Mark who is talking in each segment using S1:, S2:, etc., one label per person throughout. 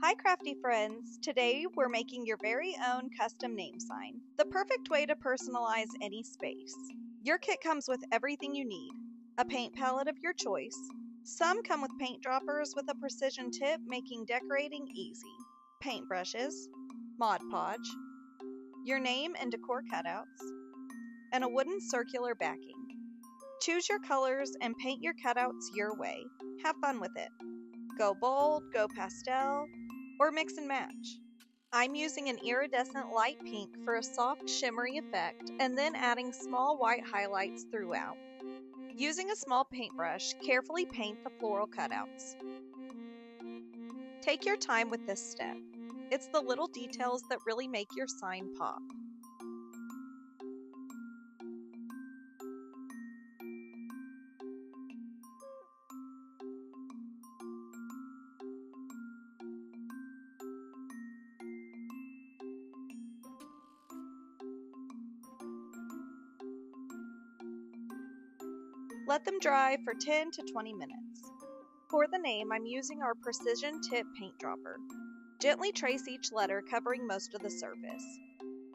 S1: Hi crafty friends! Today we're making your very own custom name sign, the perfect way to personalize any space. Your kit comes with everything you need, a paint palette of your choice. Some come with paint droppers with a precision tip making decorating easy, paintbrushes, Mod Podge, your name and decor cutouts, and a wooden circular backing. Choose your colors and paint your cutouts your way. Have fun with it. Go bold, go pastel, or mix and match. I'm using an iridescent light pink for a soft shimmery effect and then adding small white highlights throughout. Using a small paintbrush, carefully paint the floral cutouts. Take your time with this step. It's the little details that really make your sign pop. Let them dry for 10 to 20 minutes. For the name, I'm using our precision tip paint dropper. Gently trace each letter, covering most of the surface.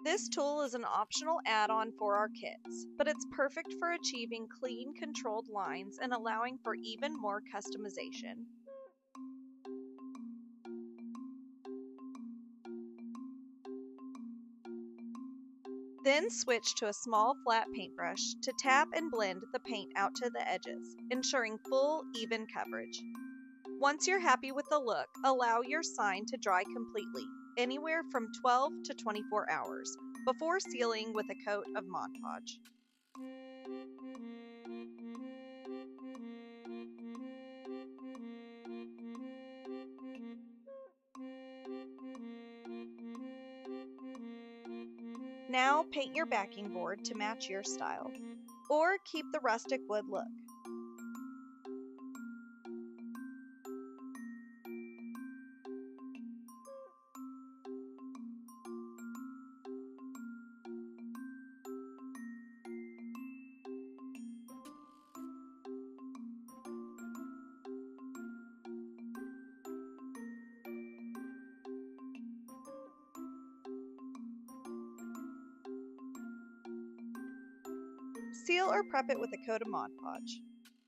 S1: This tool is an optional add-on for our kits, but it's perfect for achieving clean, controlled lines and allowing for even more customization. Then switch to a small flat paintbrush to tap and blend the paint out to the edges, ensuring full, even coverage. Once you're happy with the look, allow your sign to dry completely, anywhere from 12 to 24 hours, before sealing with a coat of Mod Podge. Now paint your backing board to match your style, or keep the rustic wood look. Seal or prep it with a coat of Mod Podge.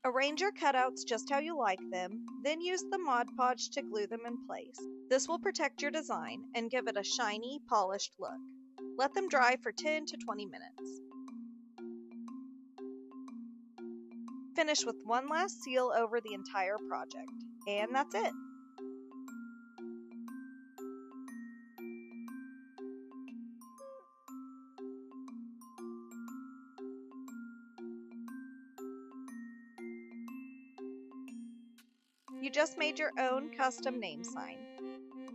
S1: Arrange your cutouts just how you like them, then use the Mod Podge to glue them in place. This will protect your design and give it a shiny, polished look. Let them dry for 10 to 20 minutes. Finish with one last seal over the entire project, and that's it. You just made your own custom name sign.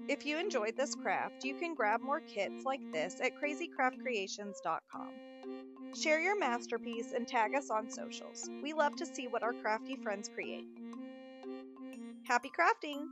S1: If you enjoyed this craft, you can grab more kits like this at crazycraftcreations.com. Share your masterpiece and tag us on socials. We love to see what our crafty friends create. Happy crafting!